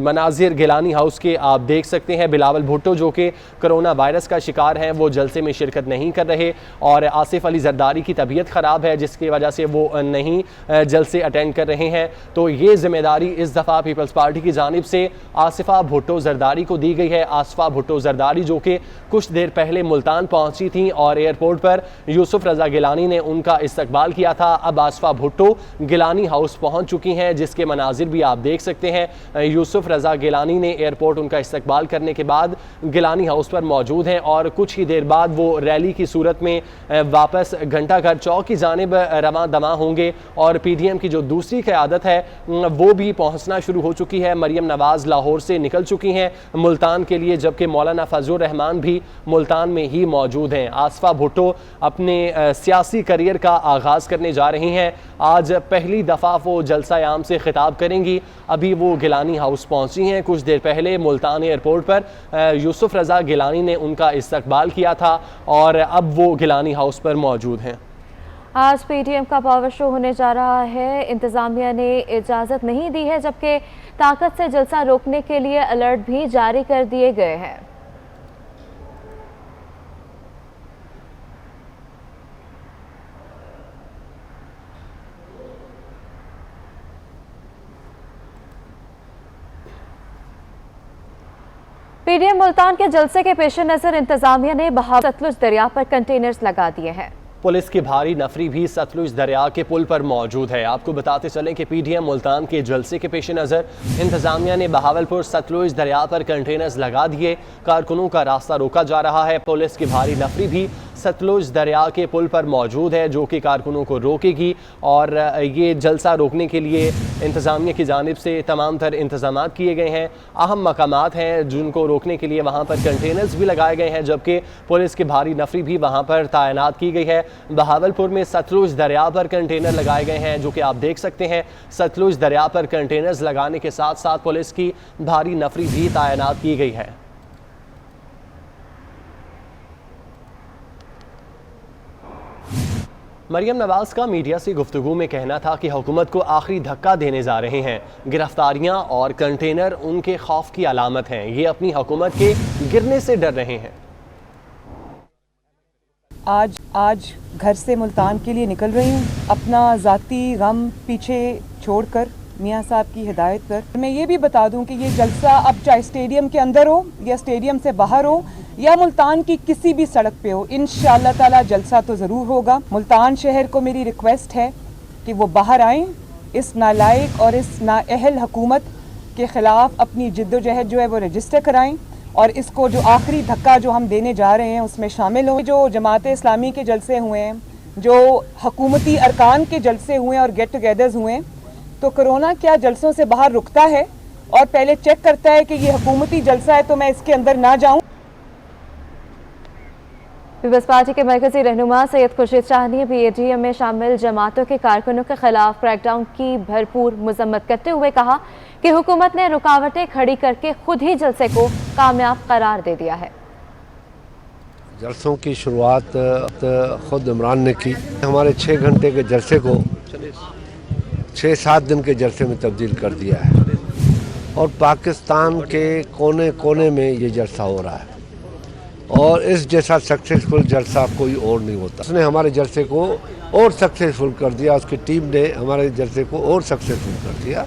मनाजिर गिलानी हाउस के आप देख सकते हैं। बिलावल भुट्टो जो कि कोरोना वायरस का शिकार हैं वो जलसे में शिरकत नहीं कर रहे और आसिफ अली जरदारी की तबीयत ख़राब है जिसकी वजह से वो नहीं जलसे अटेंड कर रहे हैं। तो ये ज़िम्मेदारी इस दफ़ा पीपल्स पार्टी की जानिब से आसिफा भुट्टो जरदारी को दी गई है। आसफ़ा भुट्टो जरदारी जो कि कुछ देर पहले मुल्तान पहुंची थी और एयरपोर्ट पर यूसुफ रज़ा गिलानी ने उनका इस्तकबाल किया था। अब आसफ़ा भुट्टो गिलानी हाउस पहुंच चुकी हैं जिसके मनाजिर भी आप देख सकते हैं। यूसुफ रज़ा गिलानी ने एयरपोर्ट उनका इस्तकबाल करने के बाद गिलानी हाउस पर मौजूद हैं और कुछ ही देर बाद वो रैली की सूरत में वापस घंटाघर चौक की जानिब रवां दमा होंगे और PDM की जो दूसरी क़यादत है वो भी पहुँचना शुरू हो चुकी है। मरियम नवाज़ लाहौर से निकल चुकी हैं मुल्तान के लिए, जबकि मौलाना फजलुर रहमान भी मुल्तान में ही मौजूद हैं। आसफ़ा भुट्टो अपने सियासी करियर का आगाज़ करने जा रही हैं। आज पहली दफ़ा वो जलसा आम से ख़िताब करेंगी। अभी वो गिलानी हाउस पहुंची हैं। कुछ देर पहले मुल्तान एयरपोर्ट पर यूसुफ रज़ा गिलानी ने उनका इस्तकबाल किया था और अब वो गिलानी हाउस पर मौजूद हैं। आज PDM का पावर शो होने जा रहा है। इंतज़ामिया ने इजाज़त नहीं दी है, जबकि ताकत से जलसा रोकने के लिए अलर्ट भी जारी कर दिए गए हैं। PDM मुल्तान के जलसे के पेश नज़र इंतज़ामिया ने बहाव सतलुज दरिया पर कंटेनर्स लगा दिए हैं। पुलिस की भारी नफरी भी सतलुज दरिया के पुल पर मौजूद है। आपको बताते चलें कि PDM मुल्तान के जलसे के पेश नज़र इंतज़ामिया ने बहावलपुर सतलुज दरिया पर कंटेनर्स लगा दिए। कारकुनों का रास्ता रोका जा रहा है। पुलिस की भारी नफरी भी सतलुज दरिया के पुल पर मौजूद है जो कि कारकुनों को रोकेगी और ये जलसा रोकने के लिए इंतज़ामिया की जानिब से तमाम तर इंतज़ाम किए गए हैं। अहम मकामात हैं जिनको रोकने के लिए वहाँ पर कंटेनर्स भी लगाए गए हैं, जबकि पुलिस की भारी नफरी भी वहाँ पर तैनात की गई है। बहावलपुर में सतलुज दरिया पर कंटेनर लगाए गए हैं जो कि आप देख सकते हैं। सतलुज दरिया पर कंटेनर्स लगाने के साथ साथ पुलिस की भारी नफरी भी तैनात की गई है। मरियम नवाज़ का मीडिया से गुफ्तगू में कहना था कि हुकूमत को आखिरी धक्का देने जा रहे हैं। गिरफ्तारियां और कंटेनर उनके खौफ की अलामत हैं। ये अपनी हुकूमत के गिरने से डर रहे हैं। आज घर से मुल्तान के लिए निकल रही हूँ, अपना ज़ाती गम पीछे छोड़कर मियाँ साहब की हिदायत पर। मैं ये भी बता दूँ कि ये जलसा अब चाहे स्टेडियम के अंदर हो या स्टेडियम से बाहर हो या मुल्तान की किसी भी सड़क पे हो, इंशाअल्लाह ताला जलसा तो ज़रूर होगा। मुल्तान शहर को मेरी रिक्वेस्ट है कि वो बाहर आएँ, इस नालायक और इस नाअहल हुकूमत के ख़िलाफ़ अपनी जिद्दोजहद जो है वो रजिस्टर कराएँ और इसको जो आखिरी धक्का जो हम देने जा रहे हैं उसमें शामिल हो। जो जमात इस्लामी के जलसे हुए हैं, जो हुकूमती अरकान के जलसे हुए हैं और गेट टुगेदर्स हुए हैं, तो कोरोना क्या जलसों से बाहर रुकता है और पहले चेक करता है कि ये हुकूमती जलसा है तो मैं इसके अंदर ना जाऊं। पीपल्स पार्टी के मरकजी रहनुमा सैयद खुर्शीद शाह ने PATM में शामिल जमातों के कारकुनों के खिलाफ क्रैकडाउन की भरपूर मजम्मत करते हुए कहा कि हुकूमत ने रुकावटें खड़ी करके खुद ही जलसे को कामयाब करार दे दिया है। जलसों की शुरुआत खुद इमरान ने की। हमारे 6 घंटे के जलसे को 6-7 दिन के जलसे में तब्दील कर दिया है और पाकिस्तान के कोने कोने में ये जलसा हो रहा है और इस जैसा सक्सेसफुल जलसा कोई और नहीं होता। उसने हमारे जलसे को और सक्सेसफुल कर दिया, उसकी टीम ने हमारे जलसे को और सक्सेसफुल कर दिया।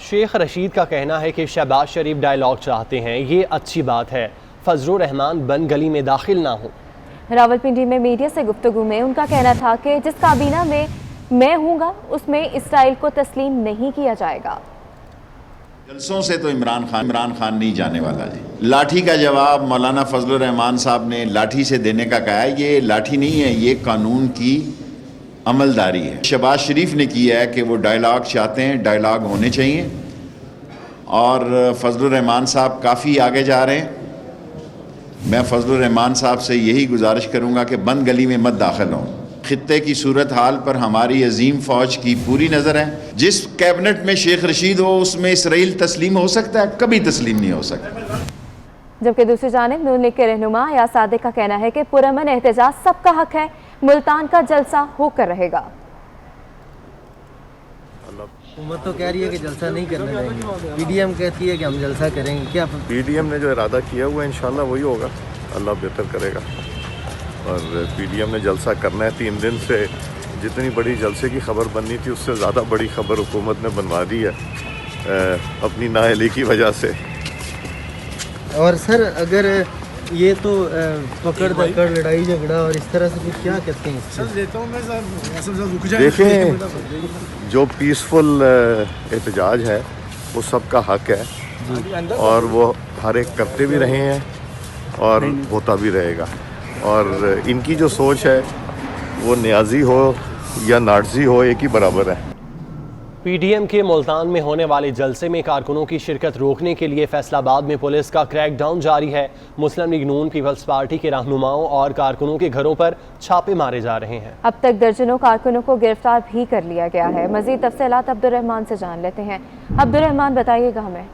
शेख रशीद का कहना है कि शहबाज शरीफ डायलॉग चाहते हैं, ये अच्छी बात है, फजलुर रहमान बन गली में दाखिल ना हो। रावलपिंडी में मीडिया से गुफ्तगू में उनका कहना था कि जिस काबीना में मैं हूँगा उसमें इसराइल को तस्लीम नहीं किया जाएगा। जलसों से तो इमरान खान नहीं जाने वाला जी। लाठी का जवाब मौलाना फजलुर रहमान साहब ने लाठी से देने का कहा है। ये लाठी नहीं है, ये कानून की अमलदारी है। शहबाज शरीफ ने किया है कि वो डायलॉग चाहते हैं, डायलॉग होने चाहिए, और फजलुर रहमान साहब काफ़ी आगे जा रहे हैं। मैं फजलुर रहमान साहब से यही गुजारिश करूँगा कि बंद गली में मत दाखिल हों। खित्ते की सूरत हाल पर हमारी अजीम फ़ौज की पूरी नज़र है। जिस कैबिनेट में शेख रशीद हो उसमें इसराइल तस्लीम हो सकता है? कभी तस्लीम नहीं हो सकता। जबकि दूसरी जानिब नून लीग के रहनुमा या सादिक का कहना है कि पुरअमन एहतजाज सबका हक है, मुल्तान का जलसा होकर रहेगा। हुकूमत तो कह रही है कि जलसा नहीं करने देंगे, पीडीएम कहती है कि हम जलसा करेंगे। क्या पीडीएम ने जो इरादा किया हुआ है इंशाल्लाह वही होगा, अल्लाह बेहतर करेगा। और पीडीएम ने जलसा करना है। 3 दिन से जितनी बड़ी जलसे की खबर बननी थी उससे ज़्यादा बड़ी खबर हुकूमत ने बनवा दी है अपनी नाअहली की वजह से। और सर अगर ये तो पकड़ दकड़ लड़ाई झगड़ा और इस तरह से फिर क्या कहते हैं? देखें, जो पीसफुल एहतजाज है वो सबका हक है और वो हर एक करते भी रहे हैं और होता भी रहेगा। और इनकी जो सोच है वो न्याजी हो या नाटजी हो एक ही बराबर है। पीडीएम के मुल्तान में होने वाले जलसे में कारकुनों की शिरकत रोकने के लिए फैसलाबाद में पुलिस का क्रैकडाउन जारी है। मुस्लिम लीग नून पीपल्स पार्टी के रहनुमाओं और कारकुनों के घरों पर छापे मारे जा रहे हैं। अब तक दर्जनों कारकुनों को गिरफ्तार भी कर लिया गया है। मजीद तफसीलात अब्दुर्रहमान से जान लेते हैं। अब्दुर्रहमान, बताइएगा हमें।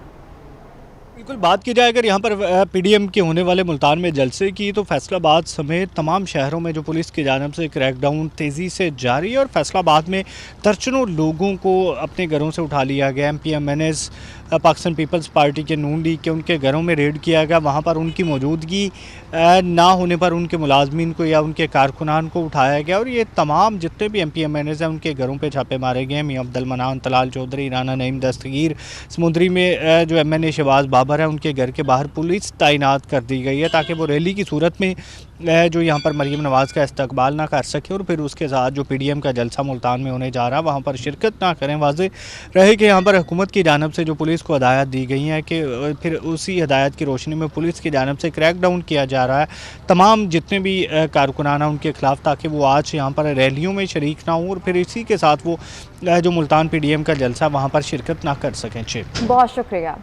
बिल्कुल, बात की जाए अगर यहाँ पर पीडीएम के होने वाले मुल्तान में जलसे की तो फैसलाबाद समेत तमाम शहरों में जो पुलिस की जानिब से क्रैकडाउन तेज़ी से जारी है और फैसलाबाद में दर्जनों लोगों को अपने घरों से उठा लिया गया। MPMNS पाकिस्तान पीपल्स पार्टी के नून लीग के उनके घरों में रेड किया गया। वहाँ पर उनकी मौजूदगी ना होने पर उनके मुलाजमीन को या उनके कारकुनान को उठाया गया और ये तमाम जितने भी MPMNS हैं उनके घरों पे छापे मारे गए। मियां अब्दुल मनान, तलाल चौधरी, राना नईम दस्तगीर, समुंदरी में जो MNA शहबाज बाबर है उनके घर के बाहर पुलिस तैनात कर दी गई है ताकि वो रैली की सूरत में जो यहाँ पर मरीम नवाज़ का इस्तकबाल ना कर सके और फिर उसके साथ जो पीडीएम का जलसा मुल्तान में होने जा रहा है वहाँ पर शिरकत ना करें। वाज़े रहे कि यहाँ पर हुकूमत की जानिब से जो पुलिस को हदायत दी गई हैं कि फिर उसी हदायत की रोशनी में पुलिस की जानिब से क्रैकडाउन किया जा रहा है तमाम जितने भी कारकुनान हैं उनके खिलाफ, ताकि वो आज यहाँ पर रैलियों में शरीक ना हों और फिर इसी के साथ वो जो मुल्तान पीडीएम का जलसा वहाँ पर शिरकत ना कर सकें। बहुत शुक्रिया।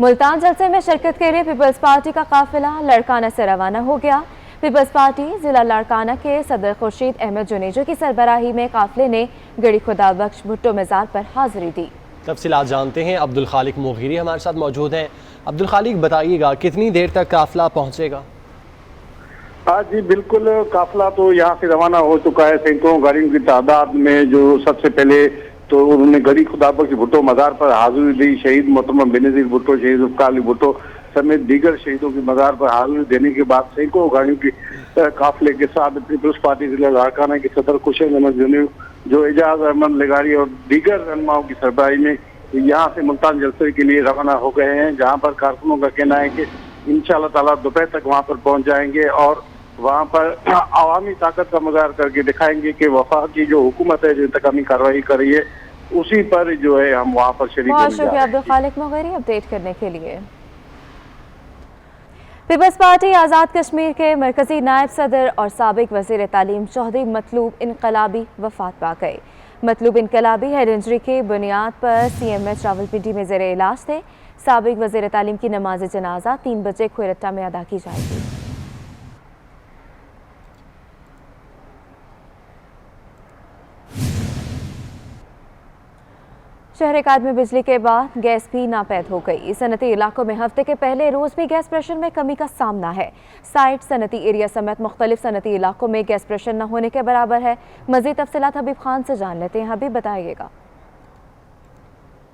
मुल्तान जलसे में शिरकत के लिए पीपल्स पार्टी का काफिला लड़काना से रवाना हो गया। पीपल्स पार्टी जिला लाड़काना के सदर खुर्शीद अहमद जुनेजो की सरबराही में काफिले ने गड़ी खुदा बख्श भुट्टो मज़ार पर हाजिरी दी। तफसीलात जानते हैं, अब्दुल खालिक मोगीरी हमारे साथ मौजूद हैं। अब्दुल खालिक, बताइएगा कितनी देर तक काफिला पहुँचेगा? जी बिल्कुल, काफिला तो यहाँ से रवाना हो चुका है। सैकड़ों गाड़ियों की तादाद में जो सबसे पहले तो उन्होंने गड़ी खुदा बख्श भुट्टो मज़ार पर हाजिरी दी। शहीद मोहतरम बेनज़ीर भुट्टो, शहीद ज़ुल्फ़िकार अली भुट्टो समेत दीगर शहीदों की मज़ार पर हाजिरी देने के बाद सैकड़ों गाड़ियों की काफिले के साथ पीपल्स पार्टी जिला लाड़काना के सदर खुर्शीद अहमद जुनेजो, जो एजाज अहमद लेगारी और दीगर रहनुमाओं की सरबराही में यहाँ से मुल्तान जलसे के लिए रवाना हो गए हैं, जहाँ पर कारकुनों का कहना है कि इंशाअल्लाह ताला दोपहर तक वहाँ पर पहुँच जाएंगे और वहाँ पर अवामी ताकत का मुजाहरा करके दिखाएंगे कि वफाक की जो हुकूमत है जो इंतकामी कार्रवाई कर रही है उसी पर जो है हम वहाँ पर शरीक बहुत शुक्रिया अब्दुल खालिक मोगीरी अपडेट करने के लिए। पीपल्स पार्टी आज़ाद कश्मीर के मरकजी नायब सदर और साबिक वज़ीर तालीम चौधरी मतलूब इनकलाबी वफात पा गए। मतलूब इनकलाबी हेड इंजरी की बुनियाद पर CMH रावलपिंडी में ज़ेरे इलाज थे। साबिक वज़ीर तालीम की नमाज जनाजा 3 बजे खुरट्टा में अदा की जाएगी। शहर कायद में बिजली के बाद गैस भी नापैद हो गई। सनती इलाकों में हफ्ते के पहले रोज भी गैस प्रेशर में कमी का सामना है। साइट सनती एरिया समेत मुख्तलिफ सनती इलाकों में गैस प्रेशर न होने के बराबर है। मजीद तफसीलात हबीब खान से जान लेते हैं। हबीब, बताइएगा।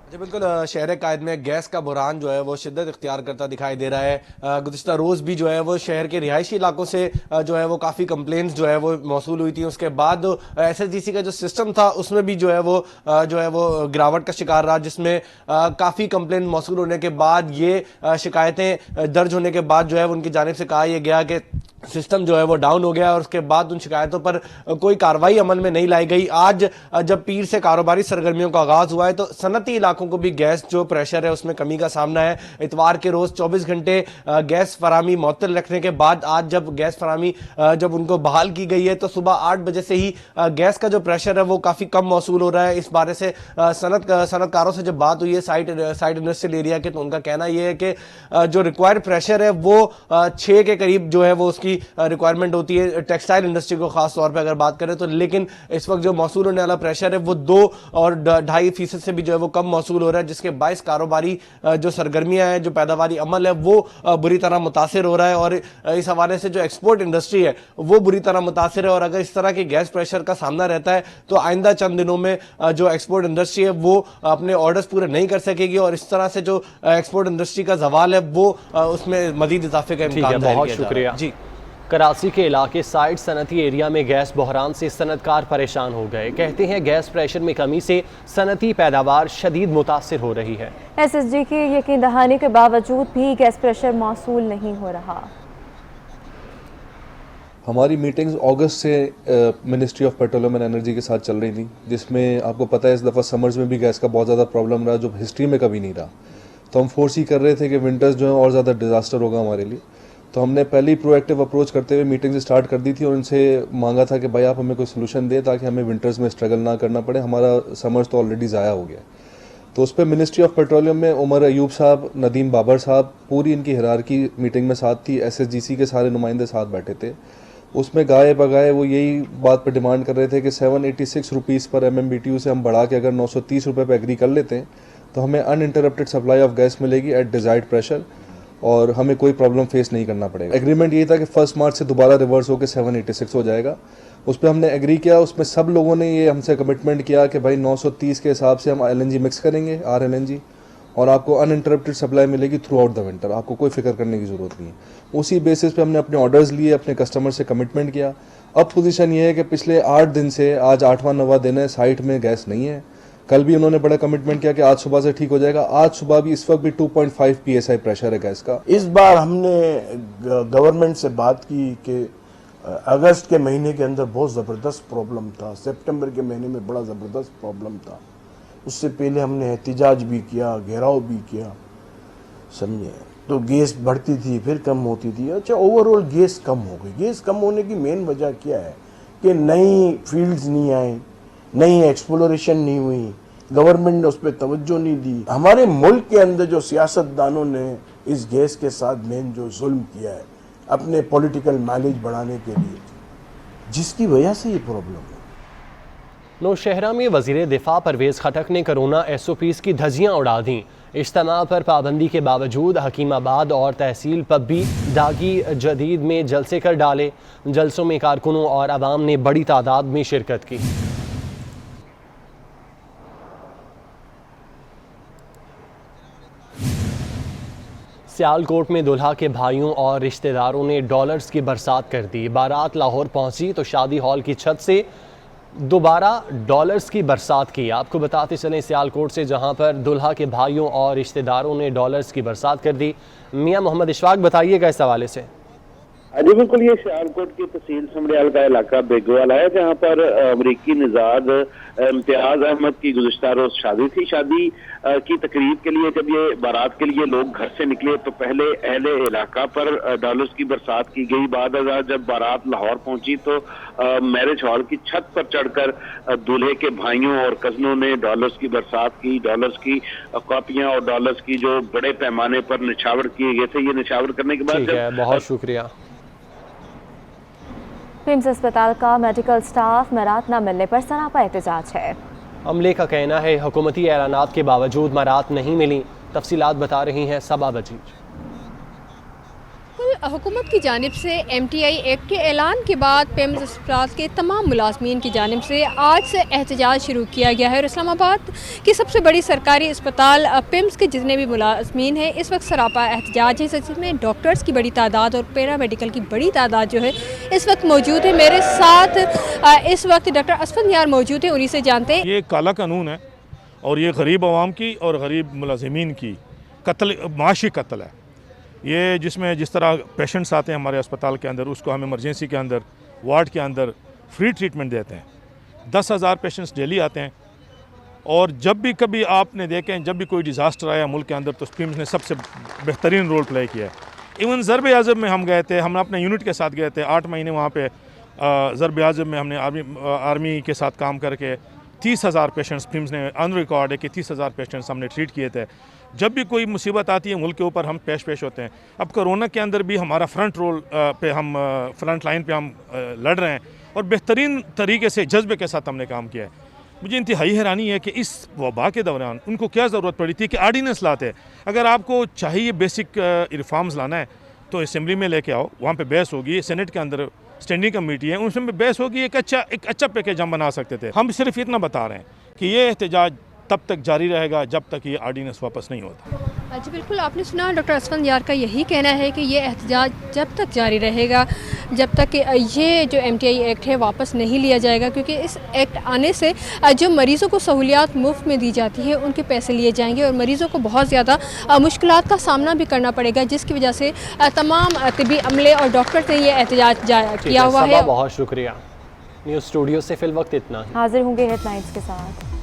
जी बिल्कुल, शहर कायद में गैस का बुरान जो है वो शिद्दत इख्तियार करता दिखाई दे रहा है। गुज़िश्ता रोज़ भी जो है वो शहर के रिहायशी इलाकों से जो है वो काफ़ी कंप्लेंट्स जो है वो मौसूल हुई थी। उसके बाद SSGC का जो सिस्टम था उसमें भी जो है वो गिरावट का शिकार रहा, जिसमें काफ़ी कंप्लेंट मौसूल होने के बाद ये शिकायतें दर्ज होने के बाद जो है उनकी जानिब से कहा यह गया कि सिस्टम जो है वो डाउन हो गया और उसके बाद उन शिकायतों पर कोई कार्रवाई अमल में नहीं लाई गई। आज जब पीर से कारोबारी सरगर्मियों का आगाज़ हुआ है तो सनती इलाकों इलाकों को भी गैस जो प्रेशर है उसमें कमी का सामना है। इतवार के रोज़ 24 घंटे गैस फराहमी मुअत्तल रखने के बाद आज जब गैस फराहमी जब उनको बहाल की गई है तो सुबह 8 बजे से ही गैस का जो प्रेशर है वो काफ़ी कम मौसूल हो रहा है। इस बारे से सनतकारों से जब बात हुई है साइड इंडस्ट्रियल एरिया के, तो उनका कहना यह है कि जो रिक्वायर्ड प्रेशर है वो 6 के करीब जो है वो उसकी रिक्वायरमेंट होती है टेक्सटाइल इंडस्ट्री को खास तौर पे अगर बात करें तो। लेकिन इस वक्त जो मौसूल होने वाला प्रेशर है वो 2 और 2.5% से भी जो है वो कम मौसूल हो रहा है, जिसके बायस कारोबारी जो सरगर्मियां हैं, जो पैदावारी अमल है वो बुरी तरह मुतासिर हो रहा है। और इस हवाले से जो एक्सपोर्ट इंडस्ट्री है वो बुरी तरह मुतासिर है। और अगर इस तरह के गैस प्रेशर का सामना रहता है तो आइंदा चंद दिनों में जो एक्सपोर्ट इंडस्ट्री है वो अपने ऑर्डर्स पूरे नहीं कर सकेगी और इस तरह से जो एक्सपोर्ट इंडस्ट्री का जवाल है वो उसमें मजीद इजाफे का इम्कान। बहुत शुक्रिया जी। कराची के इलाके साइड सनती एरिया में गैस बहरान से सनतकार परेशान हो गए। कहते हैं गैस प्रेशर में कमी से सनती पैदावार शदीद मुतासिर हो रही है। SSG की यकीन दहानी के बावजूद भी गैस प्रेशर मौसूल नहीं हो रहा। हमारी मीटिंग्स अगस्त से ministry of petroleum and energy के साथ चल रही थी, जिसमें आपको पता है इस दफ़ा समर्स में भी गैस का बहुत ज़्यादा प्रॉब्लम रहा जो हिस्ट्री में कभी नहीं रहा। तो हम फोर्स ही कर रहे थे कि विंटर्स जो है और ज़्यादा डिज़ास्टर होगा हमारे लिए। तो हमने पहले ही प्रोएक्टिव अप्रोच करते हुए मीटिंग्स स्टार्ट कर दी थी और उनसे मांगा था कि भाई आप हमें कोई सोल्यूशन दें ताकि हमें विंटर्स में स्ट्रगल ना करना पड़े, हमारा समर्स तो ऑलरेडी ज़ाया हो गया। तो उस पर मिनिस्ट्री ऑफ पेट्रोलियम में उमर अयूब साहब, नदीम बाबर साहब, पूरी इनकी हिरारकी मीटिंग में साथ थी। SSGC के सारे नुमाइंदे साथ बैठे थे। उसमें गाए बगाए वो यही बात पर डिमांड कर रहे थे कि 786 रुपीज़ पर MMBTU से हम बढ़ा के अगर 930 रुपये पर एग्री कर लेते हैं तो हमें अनइंटरप्टेड सप्लाई ऑफ गैस मिलेगी एट डिजायर्ड प्रेशर और हमें कोई प्रॉब्लम फेस नहीं करना पड़ेगा। एग्रीमेंट यही था कि 1 मार्च से दोबारा रिवर्स होकर 786 हो जाएगा। उस पर हमने एग्री किया। उसमें सब लोगों ने ये हमसे कमिटमेंट किया कि भाई 930 के हिसाब से हम LNG मिक्स करेंगे, RLNG, और आपको अनइंटरप्टेड सप्लाई मिलेगी थ्रू आउट द विंटर। आपको कोई फिक्र करने की ज़रूरत नहीं है। उसी बेसिस पे हमने अपने ऑर्डर्स लिए, अपने कस्टमर से कमिटमेंट किया। अब पोजीशन ये है कि पिछले 8 दिन से आज 8वां 9वां दिन है, साइट में गैस नहीं है। कल भी उन्होंने बड़ा कमिटमेंट किया कि आज सुबह से ठीक हो जाएगा। आज सुबह भी इस वक्त भी 2.5 PSI प्रेशर है गैस का। इस बार हमने गवर्नमेंट से बात की कि अगस्त के महीने के अंदर बहुत ज़बरदस्त प्रॉब्लम था, सितंबर के महीने में बड़ा ज़बरदस्त प्रॉब्लम था। उससे पहले हमने एहतिजाज भी किया, घेराव भी किया, समझे। तो गैस बढ़ती थी फिर कम होती थी। अच्छा, ओवरऑल गैस कम हो गई। गैस कम होने की मेन वजह क्या है कि नई फील्ड्स नहीं आए, नई एक्सप्लोरेशन नहीं हुई, गवर्नमेंट ने उस पर तवज्जो नहीं दी। हमारे मुल्क के अंदर जो सियासतदानों ने इस गैस के साथ मेन जो जुल्म किया है अपने पॉलिटिकल माइलेज बढ़ाने के लिए, जिसकी वजह से ये प्रॉब्लम है। नौशहरा में वज़ीर दिफा परवेज़ खटक ने कोरोना SOPs की धज्जियाँ उड़ा दी। इज्तिमा पर पाबंदी के बावजूद हकीमाबाद और तहसील पब्बी दागी जदीद में जलसे कर डाले। जलसों में कारकुनों और आवाम ने बड़ी तादाद में शिरकत की। सियालकोट में दुल्हा के भाइयों और रिश्तेदारों ने डॉलर्स की बरसात कर दी। बारात लाहौर पहुंची तो शादी हॉल की छत से दोबारा डॉलर्स की बरसात की। आपको बताते चलें सियालकोट से, जहां पर दुल्हा के भाइयों और रिश्तेदारों ने डॉलर्स की बरसात कर दी। मियां मोहम्मद इशफाक बताइएगा इस हवाले से। जी बिल्कुल, ये सियालकोट की तहसील समरियाल का इलाका बेगवाला है, जहाँ पर अमरीकी निजाद इम्तियाज अहमद की गुज़िश्ता रोज शादी थी। शादी की तकरीब के लिए जब ये बारात के लिए लोग घर से निकले तो पहले अहले इलाका पर डॉलर्स की बरसात की गई। बाद जब बारात लाहौर पहुंची तो मैरिज हॉल की छत पर चढ़कर दूल्हे के भाइयों और कजनों ने डॉलर्स की बरसात की। डॉलर्स की कॉपियां और डॉलर्स की जो बड़े पैमाने पर निछावर किए गए थे, ये निछावर करने के बाद बहुत शुक्रिया। पिम्स अस्पताल का मेडिकल स्टाफ मरात न मिलने पर सरापा एहतजाज है। अमले का कहना है हुकूमती ऐलानात के बावजूद मरात नहीं मिली। तफसीलात बता रही हैं सबा बजीज। हुकूमत की जानिब से MTI एक्ट के ऐलान के बाद पिम्स अस्पताल के तमाम मुलाजमीन की जानिब से आज से एहतजाज शुरू किया गया है और इस्लामाबाद की सबसे बड़ी सरकारी अस्पताल पिम्स के जितने भी मुलाजमीन हैं इस वक्त सरापा एहतजाज है। जिसमें डॉक्टर्स की बड़ी तादाद और पैरा मेडिकल की बड़ी तादाद जो है इस वक्त मौजूद है। मेरे साथ इस वक्त डॉक्टर असफंदियार मौजूद है, उन्हीं से जानते हैं। ये काला कानून है और ये गरीब आवाम की और गरीब मुलाजमीन की कत्ल, माशी कत्ल है ये, जिसमें जिस तरह पेशेंट्स आते हैं हमारे अस्पताल के अंदर, उसको हम इमरजेंसी के अंदर वार्ड के अंदर फ्री ट्रीटमेंट देते हैं। 10,000 पेशेंट्स डेली आते हैं और जब भी कभी आपने देखें, जब भी कोई डिज़ास्टर आया मुल्क के अंदर, तो पिम्स ने सबसे बेहतरीन रोल प्ले किया है। इवन ज़रब आज़म में हम गए थे, हम अपने यूनिट के साथ गए थे 8 महीने वहाँ पे। ज़रब आज़म में हमने आर्मी के साथ काम करके 30,000 पेशेंट्स, पिम्स ने ऑन रिकॉर्ड है कि 30,000 पेशेंट्स हमने ट्रीट किए थे। जब भी कोई मुसीबत आती है मुल्क के ऊपर, हम पेश होते हैं। अब कोरोना के अंदर भी हमारा फ्रंट रोल पे हम फ्रंट लाइन पे हम लड़ रहे हैं और बेहतरीन तरीके से जज्बे के साथ हमने काम किया है। मुझे इंतहाई हैरानी है कि इस वबा के दौरान उनको क्या ज़रूरत पड़ी थी कि आर्डीनेंस लाते। अगर आपको चाहिए बेसिक रिफॉर्म्स लाना है तो असेंबली में लेके आओ, वहाँ पे बहस होगी। सेनेट के अंदर स्टैंडिंग कमेटी है, उसमें बहस होगी। एक अच्छा पैकेज हम बना सकते थे। हम सिर्फ इतना बता रहे हैं कि ये एहतजाज तब तक जारी रहेगा जब तक ये आर्डीनेंस वापस नहीं होता। जी बिल्कुल, आपने सुना डॉक्टर असफन यार का यही कहना है कि ये एहतजाज जब तक जारी रहेगा, जब तक ये जो MTI एक्ट है वापस नहीं लिया जाएगा, क्योंकि इस एक्ट आने से जो मरीज़ों को सहूलियात मुफ्त में दी जाती है उनके पैसे लिए जाएंगे और मरीज़ों को बहुत ज़्यादा मुश्किलात का सामना भी करना पड़ेगा, जिसकी वजह से तमाम तिबी अमले और डॉक्टर ने ये एहतजाज किया हुआ है। बहुत शुक्रिया। न्यूज़ स्टूडियो से फिल वक्त इतना ही। हाजिर होंगे हेडलाइंस के साथ।